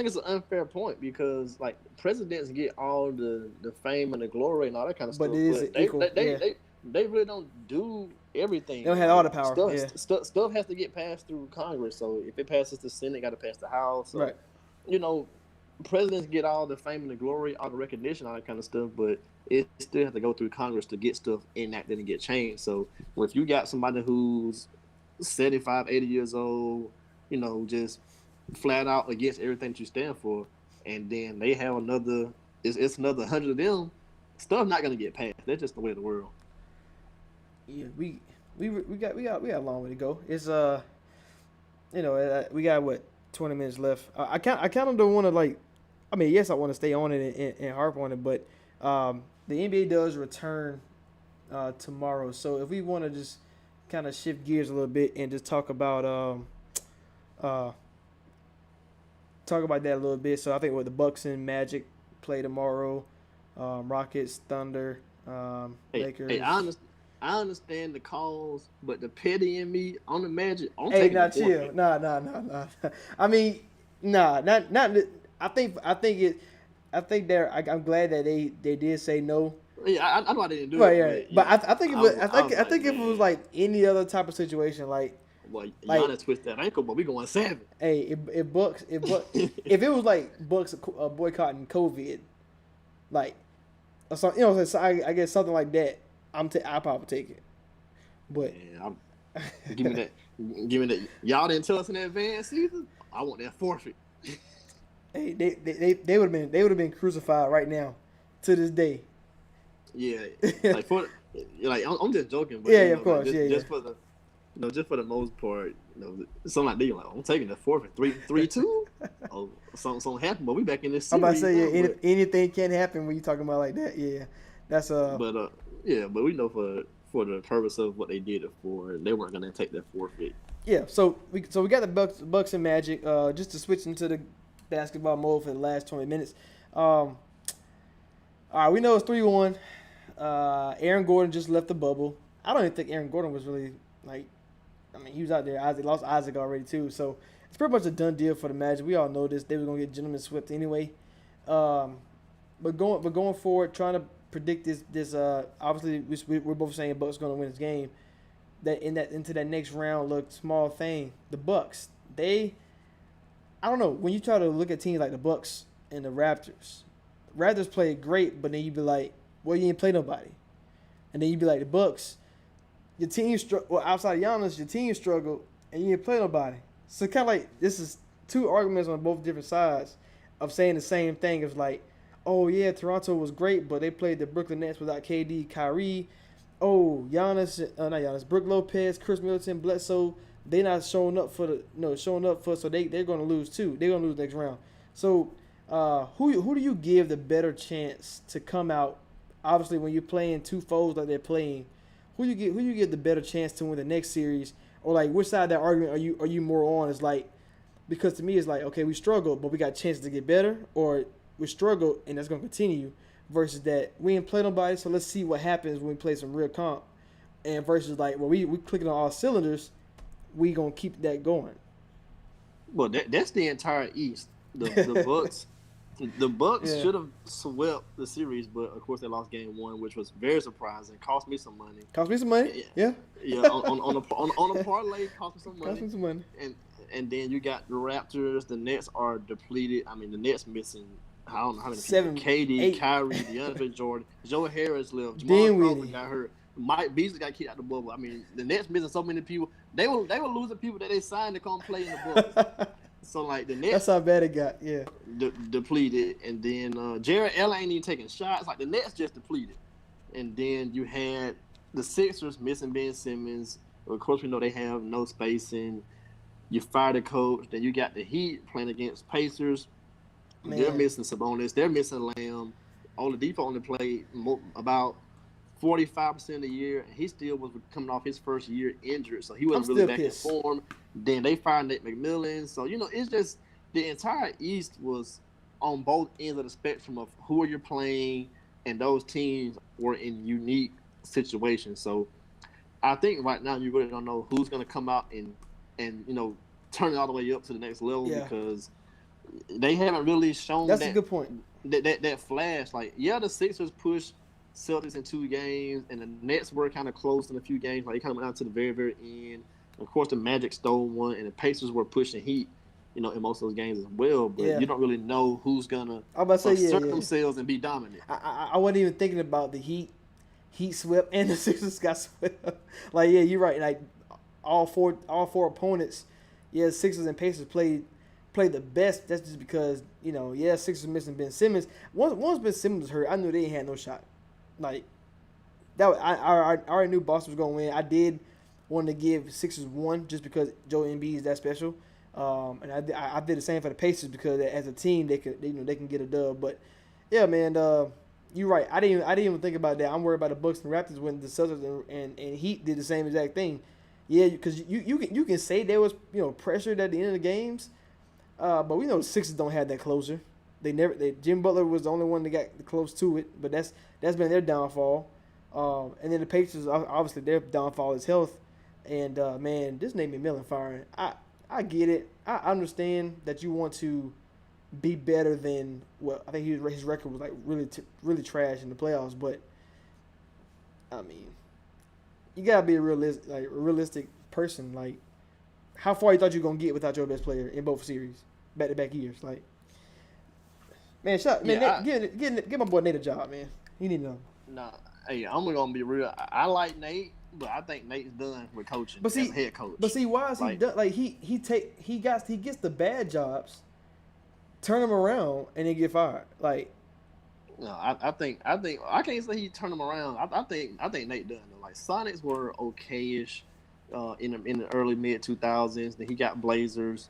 it's an unfair point, because like presidents get all the fame and the glory and all that kind of stuff, but they really don't do everything. They don't have all the power. Stuff has to get passed through Congress. So if it passes the Senate, got to pass the House. So, right. Presidents get all the fame and the glory, all the recognition, all that kind of stuff, but it still has to go through Congress to get stuff enacted and get changed. So if you got somebody who's 75, 80 years old, just flat out against everything that you stand for, and then they have it's another 100 of them, stuff not gonna get passed. That's just the way of the world. Yeah, we got a long way to go. It's we got what 20 minutes left. I kind of don't want to I mean, yes, I want to stay on it and harp on it, but the NBA does return tomorrow. So if we want to just kind of shift gears a little bit and just talk about that a little bit. So I think the Bucks and Magic play tomorrow. Rockets, Thunder, Lakers. Hey, I understand the cause, but the petty in me on the Magic, chill. Nah. I mean, not. I think it. I think I'm glad that they did say no. Yeah, I know I didn't do Right, it, right. but But I think if it, I think if it was man, like any other type of situation, like well, like Giannis twist that ankle, but we going 7. hey, if it was like Bucks boycotting COVID, like or something, you know, so I guess something like that, I probably take it. But Man, give me that. Give me that. Y'all didn't tell us in advance either. I want that forfeit. hey, they would have been crucified right now, to this day. Yeah, like I'm just joking, but Yeah, you know, of course, like, yeah. just for the, just for the most part, something like that. You're like, I'm taking the forfeit 3-2. Oh, something happened, but we back in this I'm series. about to say, yeah, now, anything can happen when you talking about like that. Yeah, that's but but we know for the purpose of what they did it for, they weren't gonna take that forfeit. Yeah, so we got the Bucks and Magic. Just to switch into the basketball mode for the last 20 minutes. All right, we know it's 3-1. Aaron Gordon just left the bubble. I don't even think Aaron Gordon was really like. I mean, he was out there. Isaac lost Isaac already too, so it's pretty much a done deal for the Magic. We all know this. They were gonna get gentlemen swept anyway. But going forward, trying to predict this. Obviously, we're both saying Bucks gonna win this game. That into that next round, look, small thing. The Bucks, I don't know. When you try to look at teams like the Bucks and the Raptors played great, but then you'd be like, well, you didn't play nobody. And then you'd be like, the Bucks, your team outside of Giannis, your team struggled, and you didn't play nobody. So kind of like this is two arguments on both different sides of saying the same thing. It's like, oh yeah, Toronto was great, but they played the Brooklyn Nets without KD, Kyrie. Oh, not Giannis, Brook Lopez, Chris Middleton, Bledsoe, they not showing up so they're going to lose too. They're going to lose next round. So who do you give the better chance to come out? Obviously, when you're playing two foes like they're playing, who you give the better chance to win the next series, or like which side of that argument are you more on? Is like, because to me it's like, okay, we struggled, but we got chances to get better, or we struggled and that's gonna continue. Versus that we ain't play nobody, so let's see what happens when we play some real comp. And versus like, well, we clicking on all cylinders, we gonna keep that going. Well, that's the entire East. The Bucks. The Bucks Yeah. should have swept the series, but of course they lost game 1, which was very surprising. Cost me some money. Cost me some money. Yeah. Yeah, on a parlay, cost me some money. Cost me some money. And then you got the Raptors. The Nets are depleted. I mean, the Nets missing. I don't know how many 7, people. KD, 8. Kyrie, DeAndre Jordan, Joe Harris left. Jamal Dinwiddie. Crawford got hurt. Mike Beasley got kicked out the bubble. I mean, the Nets missing so many people. They were losing people that they signed to come play in the bubble. So like the Nets That's how bad it got. Yeah. depleted, and then Jared Allen ain't even taking shots. Like the Nets just depleted, and then you had the Sixers missing Ben Simmons. Of course, we know they have no spacing. You fire the coach. Then you got the Heat playing against Pacers. Man. They're missing Sabonis. They're missing Lamb. Oladipo only played about 45% of the year. He still was coming off his first year injured, so he wasn't really back in form. Then they fired Nate McMillan. So, it's just the entire East was on both ends of the spectrum of who you're playing, and those teams were in unique situations. So I think right now you really don't know who's going to come out and turn it all the way up to the next level, because they haven't really shown That's a good point. That flash. Like, yeah, the Sixers pushed Celtics in 2 games, and the Nets were kind of close in a few games. Like, they kind of went out to the very, very end. Of course, the Magic stole one, and the Pacers were pushing Heat, in most of those games as well. But you don't really know who's gonna assert themselves and be dominant. I wasn't even thinking about the Heat swept and the Sixers got swept. Like, yeah, you're right. Like all four opponents, Sixers and Pacers played the best. That's just because Sixers missing Ben Simmons. Once Ben Simmons was hurt, I knew they ain't had no shot. Like that, I already knew Boston was gonna win. I did want to give Sixers 1 just because Joe Embiid is that special. And I did the same for the Pacers because as a team they can get a dub. But yeah, man, you're right. I didn't even think about that. I'm worried about the Bucks and Raptors when the Celtics and Heat did the same exact thing. Yeah, because you can say there was pressured at the end of the games, but we know the Sixers don't have that closer. Jim Butler was the only one that got close to it, but that's been their downfall. And then the Pacers, obviously their downfall is health. And man, this Nate McMillan firing, I get it. I understand that you want to be better than well. I think his record was like really trash in the playoffs. But I mean, you gotta be a realistic person. Like, how far you thought you were gonna get without your best player in both series, back to back years? Like, man, Yeah, give my boy Nate a job, man. He need to know. Nah, hey, I'm gonna be real. I like Nate, but I think Nate's done with coaching. But see, as head coach. But see, why is he Like, done? Like he gets the bad jobs, turn them around, and then get fired. Like, no, I think I can't say he turned him around. I think Nate done. Like Sonics were okayish in the early mid 2000s. Then he got Blazers.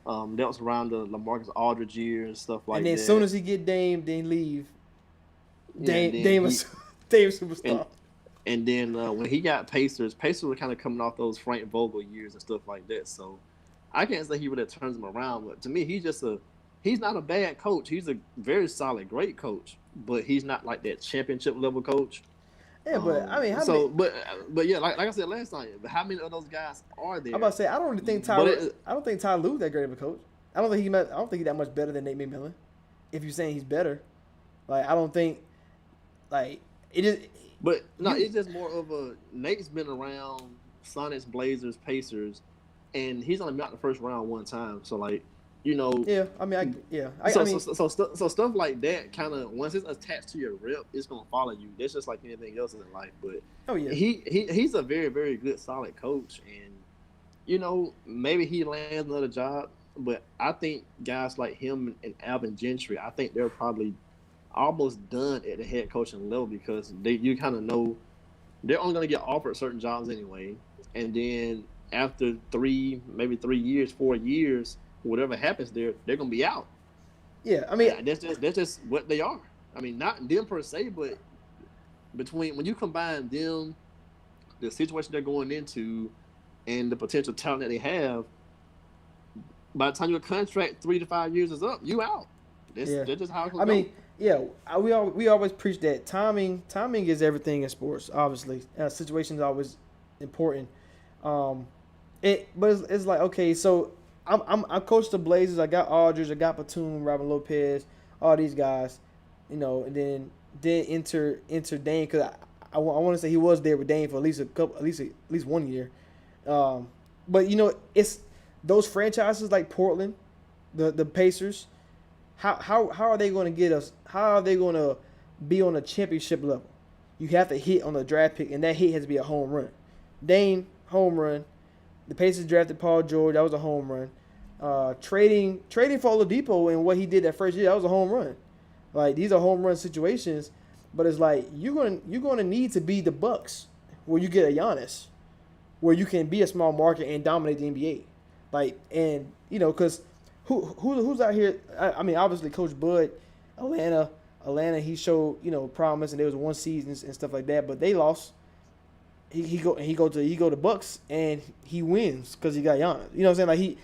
That was around the LaMarcus Aldridge years and stuff like and then that. as soon as he get Dame, then leave. Yeah, Dame, then Dame, he- was Dame superstar. And then when he got Pacers were kind of coming off those Frank Vogel years and stuff like that. So I can't say he would have turned him around. But to me, he's not a bad coach. He's a very solid, great coach. But he's not like that championship level coach. Yeah, but I mean, But yeah, like I said last time, how many of those guys are there? I'm about to say I don't really think I don't think Ty Lue's that great of a coach. I don't think he's that much better than Nate McMillan. If you're saying he's better, like I don't think, like it is. But no, it's just more of a Nate's been around Sonics, Blazers, Pacers, and he's only been out the first round one time. So like, you know, Yeah, I mean, so stuff like that kind of once it's attached to your rep, it's gonna follow you. That's just like anything else in life. But oh yeah, he's a very very good solid coach, and you know maybe he lands another job. But I think guys like him and Alvin Gentry, I think they're probably almost done at the head coaching level because you kind of know they're only going to get offered certain jobs anyway, and then after 3 years, 4 years, whatever happens there, they're going to be out. yeah. I mean, That's just what they are. I mean, not them per se, but between when you combine them, the situation they're going into, and the potential talent that they have, by the time your contract 3 to 5 years is up, you out. That's just how it's going to go. I mean, yeah, we always preach that timing is everything in sports. Obviously, situation is always important. But it's like, okay, so I coached the Blazers. I got Aldridge, I got Batum, Robin Lopez, all these guys, you know, and then enter Dame because I want to say he was there with Dame for at least 1 year. But you know, it's those franchises like Portland, the Pacers. How are they going to get us? How are they going to be on a championship level? You have to hit on the draft pick, and that hit has to be a home run. Dame, home run. The Pacers drafted Paul George. That was a home run. Trading for Oladipo and what he did that first year, that was a home run. Like, these are home run situations, but it's like you're gonna need to be the Bucks, where you get a Giannis, where you can be a small market and dominate the NBA. Like, and you know, because who's out here? I mean, obviously Coach Bud, Atlanta, he showed, you know, promise, and there was one season and stuff like that, but they lost. He go to Bucks and he wins because he got Giannis. You know what I'm saying? Like, he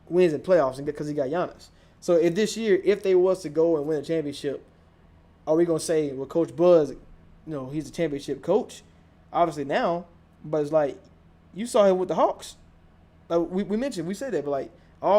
wins in playoffs and because he got Giannis. So if this year, if they was to go and win a championship, are we gonna say, well, Coach Buzz, you know, he's a championship coach? Obviously now, but it's like you saw him with the Hawks. Like we said that, but like,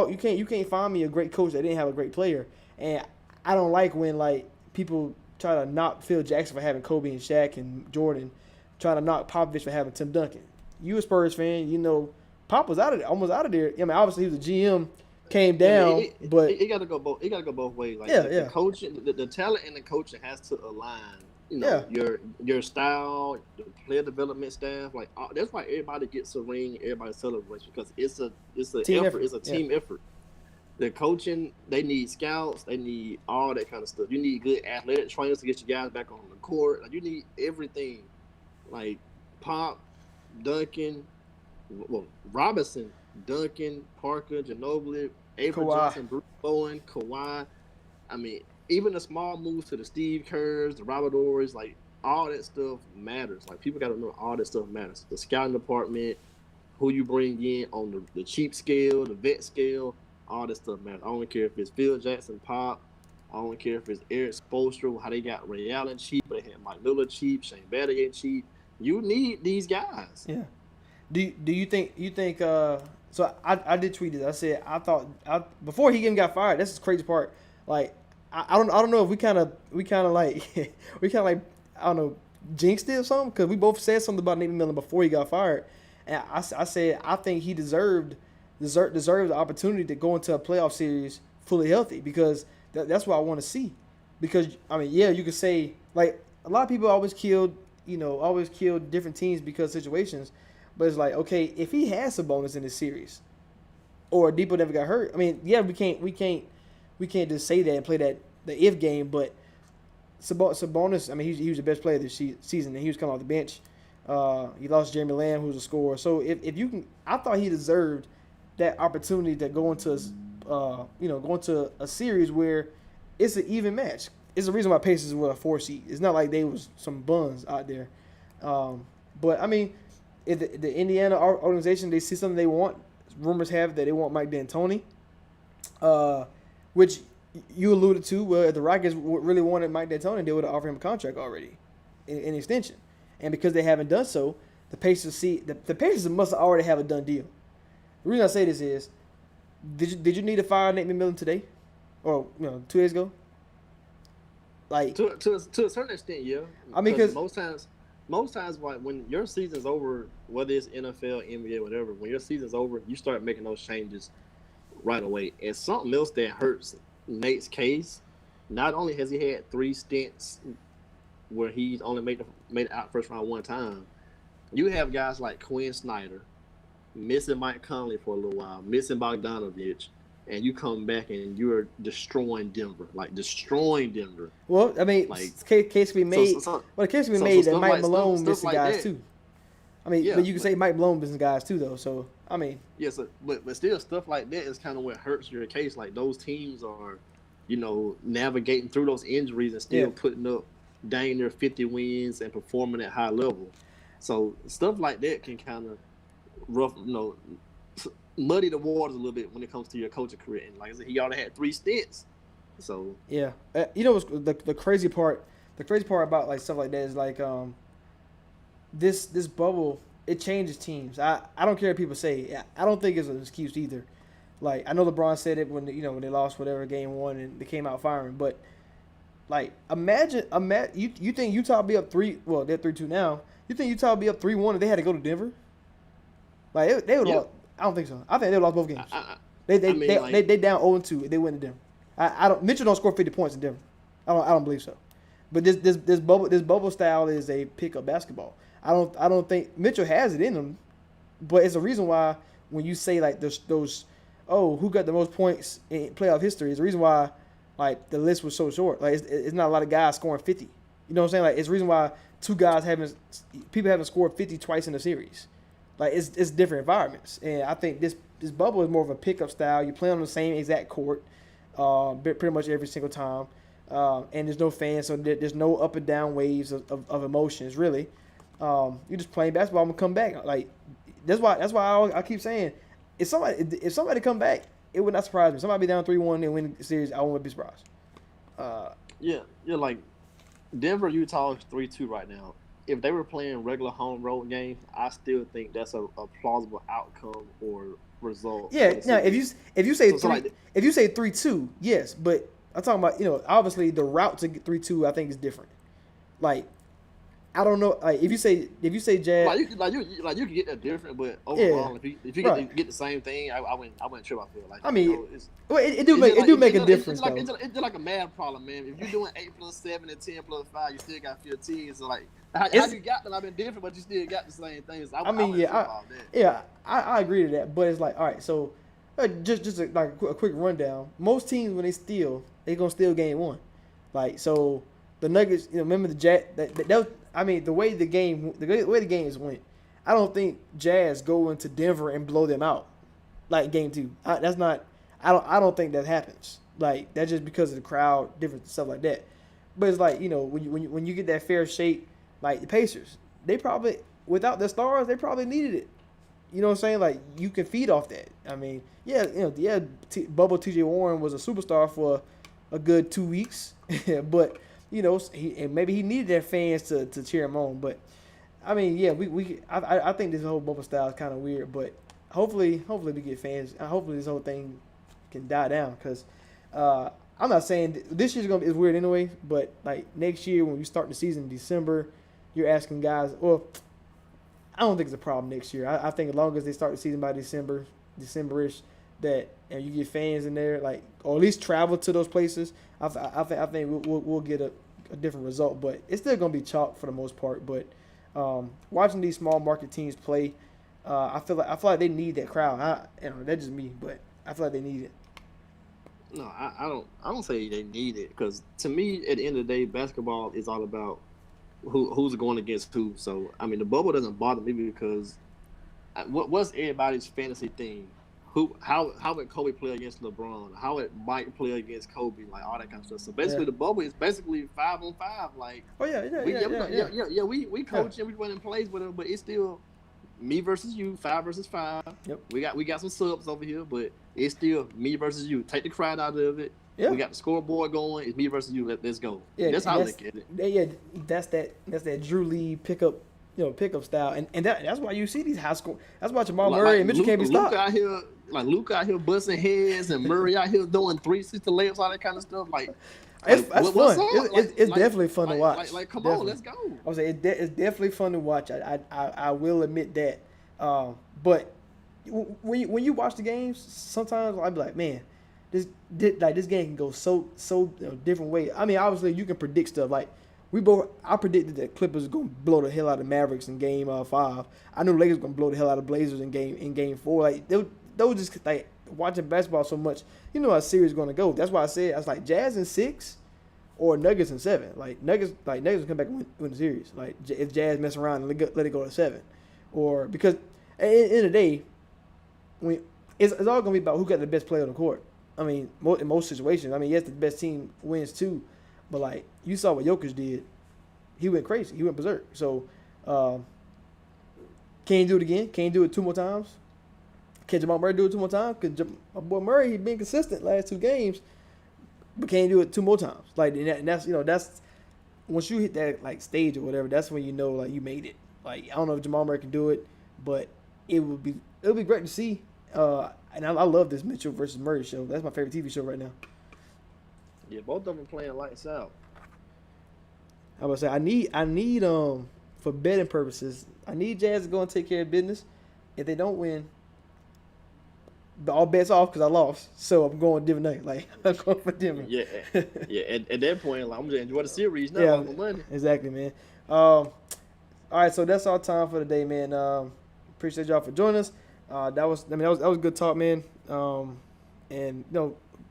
you can't find me a great coach that didn't have a great player. And I don't like when like people try to knock Phil Jackson for having Kobe and Shaq and Jordan, trying to knock Popovich for having Tim Duncan. You a Spurs fan, you know Pop was almost out of there. I mean, obviously he was a GM, came down, but it got to go both. It got to go both ways. Like, Yeah, the coaching, the talent and the coaching has to align. You know, your style, the player development staff. Like, that's why everybody gets a ring, everybody celebrates, because it's a Team effort. effort. It's a team effort. The coaching, they need scouts, they need all that kind of stuff. You need good athletic trainers to get your guys back on the court. Like, you need everything. Like Pop, Duncan, Robinson, Duncan, Parker, Ginobili, Avery Kawhi. Johnson, Bruce Bowen, Kawhi. I mean, even the small moves to the Steve Kerrs, the Robert Ory's, like, all that stuff matters. Like, people got to know all that stuff matters. The scouting department, who you bring in on the cheap scale, the vet scale, all that stuff matters. I don't care if it's Phil Jackson, Pop. I don't care if it's Eric Spoelstra, how they got Ray Allen cheap, but they had Mike Miller cheap, Shane Battier cheap. You need these guys. yeah. Do you think So I did tweet this. I said I thought before he even got fired. That's the crazy part. Like I don't know if we kind of like we kind of like I don't know jinxed it or something because we both said something about Nate McMillan before he got fired, and I said I think he deserved the opportunity to go into a playoff series fully healthy because that's what I want to see. Because I mean, yeah, you could say like a lot of people always killed different teams because of situations, but it's like okay, if he has Sabonis in this series, or Depot never got hurt, I mean, yeah, we can't just say that and play the if game, but Sabonis, I mean, he was the best player this season, and he was coming off the bench. He lost Jeremy Lamb, who was a scorer. So if you can, I thought he deserved that opportunity to go into a series where it's an even match. It's the reason why Pacers were a 4 seed. It's not like they was some buns out there. But I mean, if the Indiana organization, they see something they want. Rumors have that they want Mike D'Antoni, which you alluded to. Well, if the Rockets really wanted Mike D'Antoni, they would have offered him a contract already, in extension. And because they haven't done so, the Pacers the Pacers must already have a done deal. The reason I say this is, did you need to fire Nate McMillan today, or 2 days ago? Like to a certain extent, yeah. I mean, because most times when your season's over, whether it's NFL, NBA, whatever, when your season's over, you start making those changes right away. And something else that hurts Nate's case, not only has he had 3 stints where he's only made it out first round 1 time, you have guys like Quinn Snyder, missing Mike Conley for a little while, missing Bogdanovich, and you come back and you're destroying Denver. Well, I mean, case can be made. The case can be made that Mike Malone missing guys too. I mean, yeah, but you can say Mike Malone missing guys too, though. So I mean, yes, but still, stuff like that is kind of what hurts your case. Like those teams are, navigating through those injuries and still putting up dang near 50 wins and performing at high level. So stuff like that can kind of muddy the waters a little bit when it comes to your coaching career. And like I said, he already had 3 stints. So yeah, what's the crazy part? The crazy part about like stuff like that is like this bubble, it changes teams. I don't care what people say. I don't think it's an excuse either. Like I know LeBron said it when when they lost whatever game 1 and they came out firing, but like imagine you think Utah would be up 3? Well, they're 3-2 now. You think Utah would be up 3-1 if they had to go to Denver? Like they would. Yep. I don't think so. I think they lost both games. They down 0-2 if they went to Denver. I don't. Mitchell don't score 50 points in Denver. I don't believe so. But this bubble style is a pickup basketball. I don't think Mitchell has it in him, but it's a reason why when you say like those who got the most points in playoff history, is the reason why like the list was so short. Like it's not a lot of guys scoring 50. You know what I'm saying? Like it's the reason why people haven't scored 50 twice in a series. Like it's different environments, and I think this bubble is more of a pickup style. You play on the same exact court, pretty much every single time, and there's no fans, so there's no up and down waves of emotions really. You're just playing basketball and come back. Like that's why I keep saying if somebody come back, it would not surprise me. Somebody be down 3-1 and win the series, I wouldn't be surprised. Yeah, like Denver, Utah is 3-2 right now. If they were playing regular home road games, I still think that's a plausible outcome or result. Yeah, now if you say 3-2, yes, but I'm talking about obviously the route to get 3-2 I think is different. Like I don't know, like if you say Jazz, like you can get that different, but overall, if you get the same thing, I wouldn't trip. I feel like I mean, it do make a difference. It's like a math problem, man. If you're doing 8 + 7 and 10 + 5, you still got 15. So like, how you got that? I've been different, but you still got the same things. I agree to that, but it's like all right, so just a quick rundown. Most teams when they steal, they gonna steal game 1. Like so, the Nuggets, remember the Jazz the way the game is went, I don't think Jazz go into Denver and blow them out like game 2. I don't think that happens. Like that's just because of the crowd, different stuff like that. But it's like when you get that fair shake, like the Pacers, they probably without their stars, they probably needed it. You know what I'm saying? Like you can feed off that. I mean, Bubble T.J. Warren was a superstar for a good 2 weeks, but. Maybe he needed their fans to cheer him on. But I mean, yeah, I think this whole bubble style is kind of weird. But hopefully we get fans. Hopefully this whole thing can die down because I'm not saying this year's gonna be is weird anyway. But like next year when we start the season in December, you're asking guys. Well, I don't think it's a problem next year. I think as long as they start the season by December-ish, that and you get fans in there, like or at least travel to those places. I think we'll get a different result. But it's still gonna be chalk for the most part. But watching these small market teams play, I feel like they need that crowd. That's just me, but I feel like they need it. No, I don't say they need it because to me, at the end of the day, basketball is all about who's going against who. So I mean, the bubble doesn't bother me because what's everybody's fantasy thing? How would Kobe play against LeBron? How would Mike play against Kobe? Like all that kind of stuff. So basically, the bubble is basically 5-on-5. Like Oh yeah. we coach and we running plays with them, but it's still me versus you, 5 versus 5. Yep. We got some subs over here, but it's still me versus you. Take the crowd out of it. Yeah. We got the scoreboard going. It's me versus you. Let's go. Yeah, That's how I look at it. Yeah, that's that Drew Lee pickup style, and that's why you see these high school. That's why Jamal Murray and Mitchell can't be stopped. Luke out here busting heads, and Murray out here doing 360 layups, all that kind of stuff. Like, That's what's fun. up? It's definitely fun to watch. Come Definitely. on, let's go. I would say it's definitely fun to watch. I will admit that. But when you watch the games, sometimes I'll be like, man, this game can go so different way. I mean, obviously you can predict stuff. Like I predicted that Clippers was gonna blow the hell out of Mavericks in Game 5. I knew Lakers were gonna blow the hell out of Blazers in Game 4. Like they were just like watching basketball so much. You know how a series is gonna go. That's why I said I was like Jazz in 6 or Nuggets in 7. Like Nuggets will come back and win the series. Like if Jazz mess around and let it go to 7, or because at the end of the day, it's all gonna be about who got the best player on the court. I mean, in most situations, I mean, yes, the best team wins too, but like you saw what Jokic did, he went crazy, he went berserk. So, can he do it again? Can he do it 2 more times? Can Jamal Murray do it 2 more times? Because my boy Murray, he been consistent last 2 games, but can he do it 2 more times? Like, and that's once you hit that like stage or whatever, that's when you know like you made it. Like I don't know if Jamal Murray can do it, but it'll be great to see. And I love this Mitchell versus Murray show. That's my favorite TV show right now. Yeah, both of them playing lights out. I would say I need for betting purposes, I need Jazz to go and take care of business. If they don't win, all bets off because I lost. So I'm going Denver Nuggets. Like I'm going for Denver. Yeah. At that point, like, I'm just enjoy the series now. Yeah, I'm on money. Exactly, man. All right, so that's our time for today, man. Appreciate y'all for joining us. That was good talk, man. And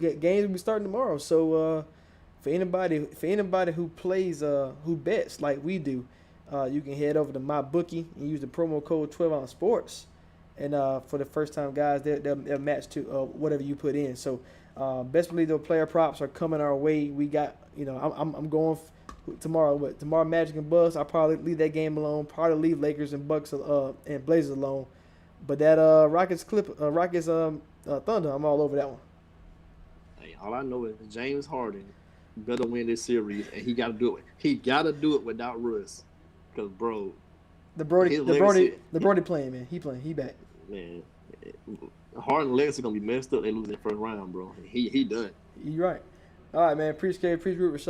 games will be starting tomorrow. So for anybody who plays who bets like we do, you can head over to MyBookie and use the promo code 12OunceSports. And for the first time guys, they'll match to whatever you put in. So best believe those player props are coming our way. We got I'm going tomorrow. But tomorrow Magic and Bucks, I'll probably leave that game alone. Probably leave Lakers and Bucks and Blazers alone. But that Rockets Thunder, I'm all over that one. Hey, all I know is James Harden better win this series, and he got to do it. He got to do it without Russ, because bro, The Brody playing, man. He playing. He back. Man, Harden legacy gonna be messed up. They lose in the first round, bro. He done. You right. All right, man. Appreciate Rashad.